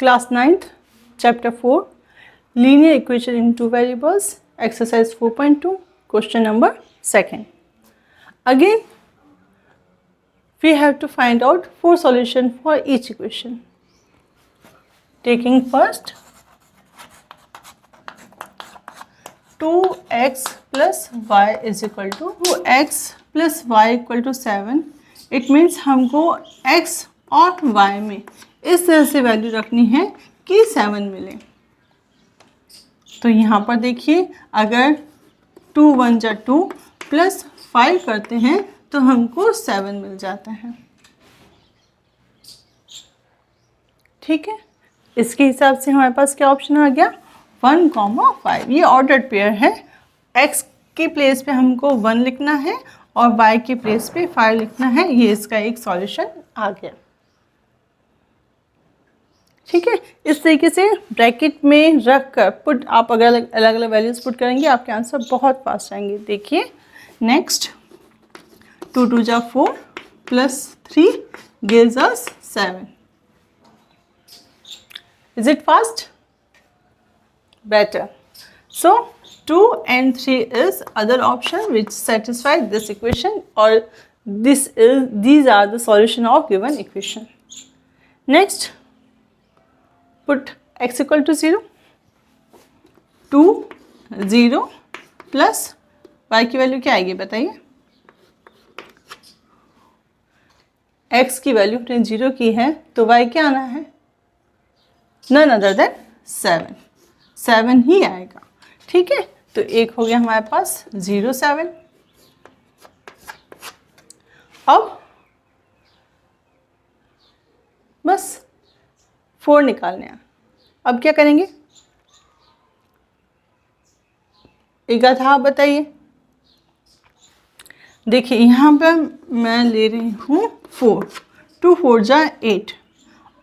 Class 9th, Chapter 4, Linear Equation in Two Variables, Exercise 4.2, Question number 2. Again, we have to find out 4 solutions for each equation. Taking first 2x plus y is equal to 2x plus y equal to 7. It means हमको x और y में इस तरह से value रखनी है कि 7 मिले. तो यहाँ पर देखिए, अगर 2 1 जा 2 प्लस 5 करते हैं तो हमको 7 मिल जाता है. ठीक है, इसके हिसाब से हमारे पास क्या ऑप्शन आ गया, 1, 5. ये ऑर्डर्ड पेयर है. x के प्लेस पे हमको 1 लिखना है और y के प्लेस पे 5 लिखना है. ये इसका एक सॉल्यूशन आ गया. ठीक है, इस तरीके से ब्रैकेट में रख कर पुट, आप अगर अलग अलग वैल्यूज पुट करेंगे आपके आंसर बहुत फास्ट आएंगे. देखिए नेक्स्ट, 2 2 जा 4 plus 3 gives us 7. Is it fast? Better. So 2 and 3 is other option which satisfy this equation, or these are the solution of given equation. Next, put x equal to 0, 2 0 plus y की value क्या आएगी बताइए. x की value अपने 0 की है तो y क्या आना है, नन अदर देन 7 ही आएगा. ठीक है, तो एक हो गया हमारे पास 0 7. अब बस 4 निकालने हैं. अब क्या करेंगे, एक आधा आप बताइए. देखिए यहाँ पर मैं ले रही हूँ 4, 2 4 जा 8.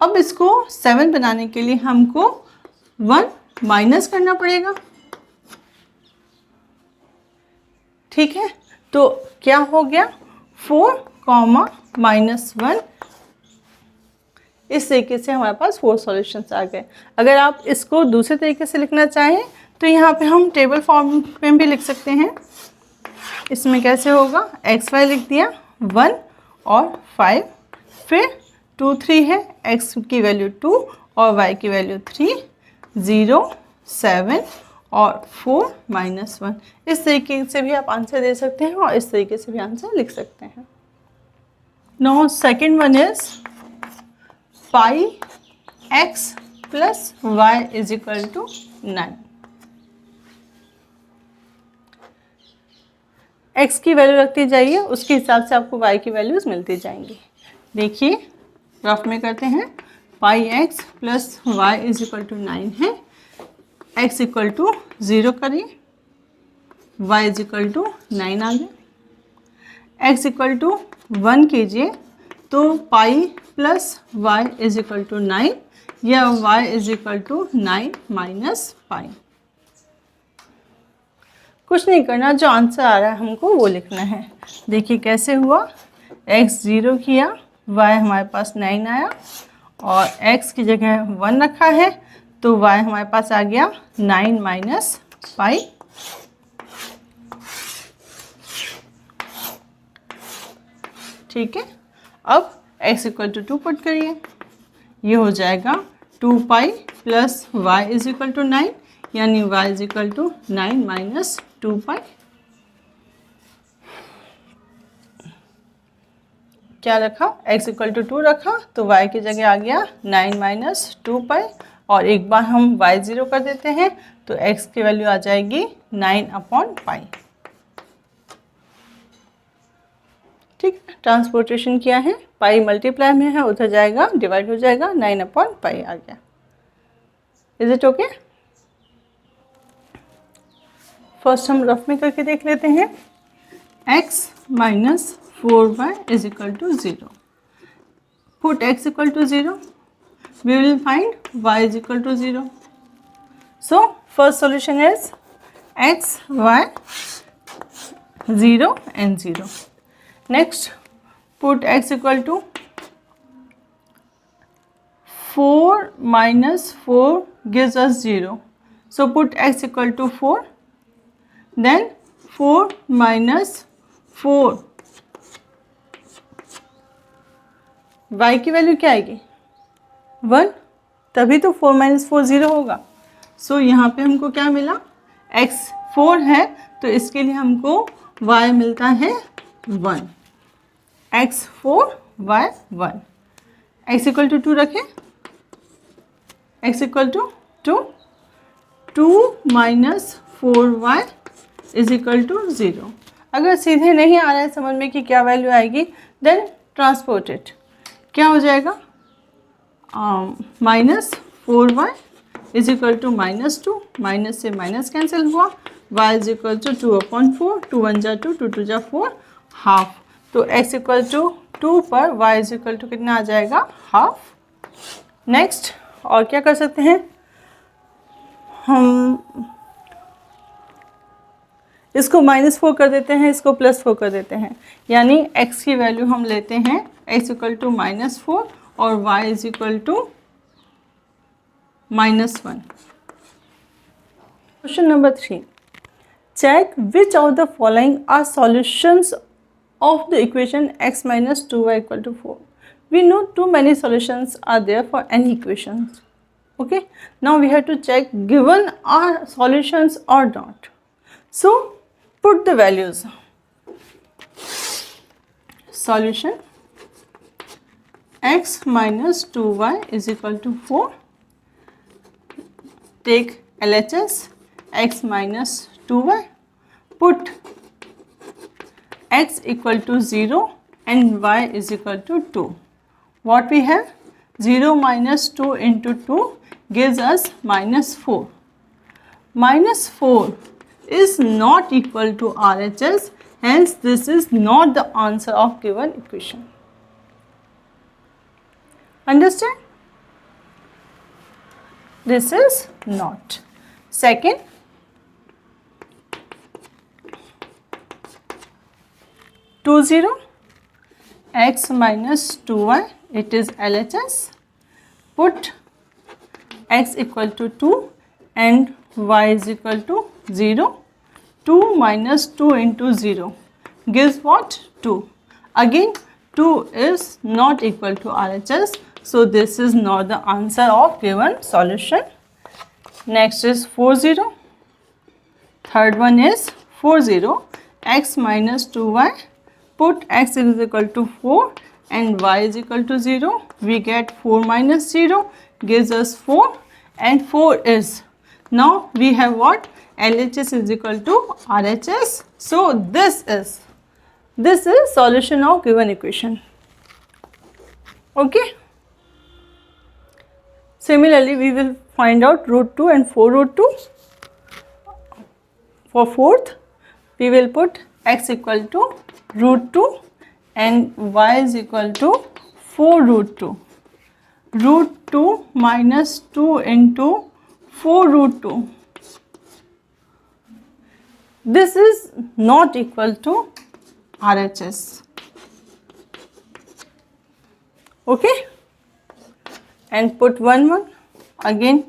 अब इसको 7 बनाने के लिए हमको 1 माइनस करना पड़ेगा. ठीक है, तो क्या हो गया, 4 -1. इस तरीके से हमारे पास 4 सॉल्यूशंस आ गए. अगर आप इसको दूसरे तरीके से लिखना चाहें तो यहाँ पे हम टेबल फॉर्म में भी लिख सकते हैं. इसमें कैसे होगा, एक्स वाई लिख दिया 1 और 5, फिर 2 3 है, x की वैल्यू 2 और y की वैल्यू 3, 0 7 और 4 -1. इस तरीके से भी आप आंसर दे सकते हैं और इस तरीके से भी आंसर लिख सकते हैं. Now second one is pi x plus y is equal to 9. x की वैल्यू रखती जाइए, उसके हिसाब से आपको y की वैल्यूज मिलती जाएंगी. देखिए रफ में करते हैं, pi x plus y is equal to 9 है. x इक्वल टू 0 करिए, y इज इक्वल टू 9 आ गया. x इक्वल टू 1 कीजिए तो pi plus y is equal to 9 या y is equal to 9 minus pi. कुछ नहीं करना, जो आंसर आ रहा है हमको वो लिखना है. देखिए कैसे हुआ, x 0 किया, y हमारे पास 9 आया और x की जगह 1 रखा है तो y हमारे पास आ गया 9 माइनस पाई. ठीक है, अब x इक्वल टू 2 पुट करिए, ये हो जाएगा 2 pi plus y is equal to 9, यानी y is equal to 9 minus 2 pi. क्या रखा, x इक्वल टू 2 रखा तो y की जगह आ गया 9 माइनस 2 पाई, और एक बार हम y 0 कर देते हैं तो x की वैल्यू आ जाएगी 9/पाई. ठीक है, ट्रांसपोर्टेशन किया है, पाई मल्टीप्लाई में है, उधर जाएगा डिवाइड हो जाएगा, 9/पाई आ गया. Is it okay? फर्स्ट हम रफ में करके देख लेते हैं. x minus 4y is equal to 0. Put x equal to 0. We will find y is equal to 0. So first solution is x, y, 0 and 0. Next, put x equal to 4 minus 4 gives us 0. So put x equal to 4. Then 4 minus 4, y की value क्या आएगी 1, तभी तो 4 minus 4 0 होगा. सो यहाँ पे हमको क्या मिला, x 4 है तो इसके लिए हमको y मिलता है 1. x 4 y 1. x equal to 2 रखें. x equal to 2 minus 4y is equal to 0. अगर सीधे नहीं आ रहा है समझ में कि क्या वैल्यू आएगी, देन ट्रांसपोर्ट इट. क्या हो जाएगा, minus 4y is equal to -2. Minus से माइनस कैंसिल हुआ. y is equal to 2/4. 2 1 जा 2, 2 2 जा 4, हाफ. तो x इक्वल टू 2 पर y इज इक्वल टू कितना आ जाएगा, हाफ. नेक्स्ट और क्या कर सकते हैं हम, इसको -4 कर देते हैं, इसको +4 कर देते हैं. यानी x की वैल्यू हम लेते हैं x इक्वल टू -4 और y is equal to -1. Question number 3. Check which of the following are solutions of the equation x minus 2y equal to 4. We know too many solutions are there for any equations. Okay, now we have to check given are solutions or not. So put the values. Solution x minus 2y is equal to 4. Take LHS x minus 2y. Put x equal to 0 and y is equal to 2. What we have? 0 minus 2 into 2 gives us -4. -4 is not equal to RHS, hence this is not the answer of given equation. Understand? This is not. Second, x minus 2y, it is LHS. Put x equal to 2 and y is equal to 0. 2 minus 2 into 0 gives what? 2. Again 2 is not equal to RHS, so this is not the answer of given solution. Next is 40. Third one is 40. X minus 2y. Put x is equal to 4 and y is equal to 0. We get 4 minus 0 gives us 4 and 4 is. Now we have what? LHS is equal to RHS. So this is solution of given equation. Okay. Similarly, we will find out root 2 and 4 root 2. For fourth, we will put x equal to root 2 and y is equal to 4 root 2. Root 2 minus 2 into 4 root 2. This is not equal to RHS. Okay? And put 1 again.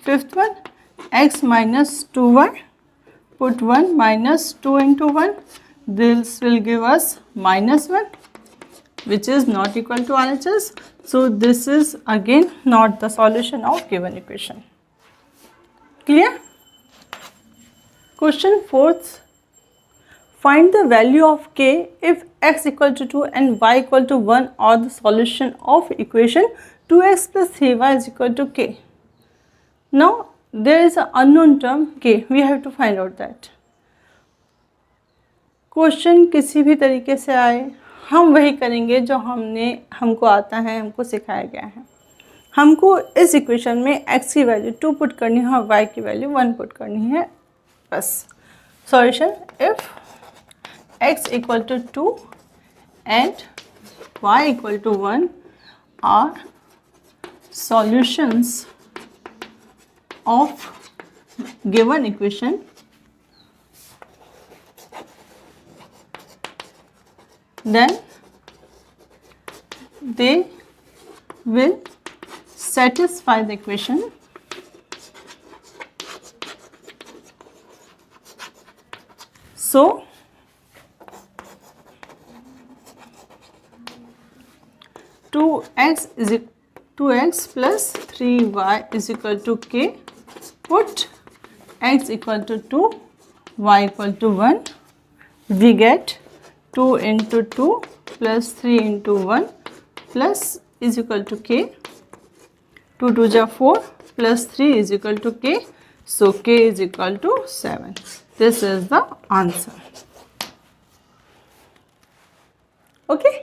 Fifth one, x minus 2y. Put 1 minus 2 into 1. This will give us -1, which is not equal to RHS. So this is again not the solution of given equation. Clear? Question 4th. Find the value of k if x equal to 2 and y equal to 1 or the solution of equation 2x plus 3y is equal to k. Now there is an unknown term k. We have to find out that. Question किसी भी तरीके से आए, हम वही करेंगे जो हमको आता है, हमको सिखाया गया है. हमको इस इक्वेशन में x की वैल्यू 2 पुट करनी है और y की वैल्यू 1 पुट करनी है, बस. Solution if x equal to 2 and y equal to 1 are solutions of given equation, then they will satisfy the equation. So 2x plus 3y is equal to k. Put x equal to 2, y equal to 1. We get 2 into 2 plus 3 into 1 plus is equal to k. 2 2 ja 4 plus 3 is equal to k. So k is equal to 7. This is the answer. Okay.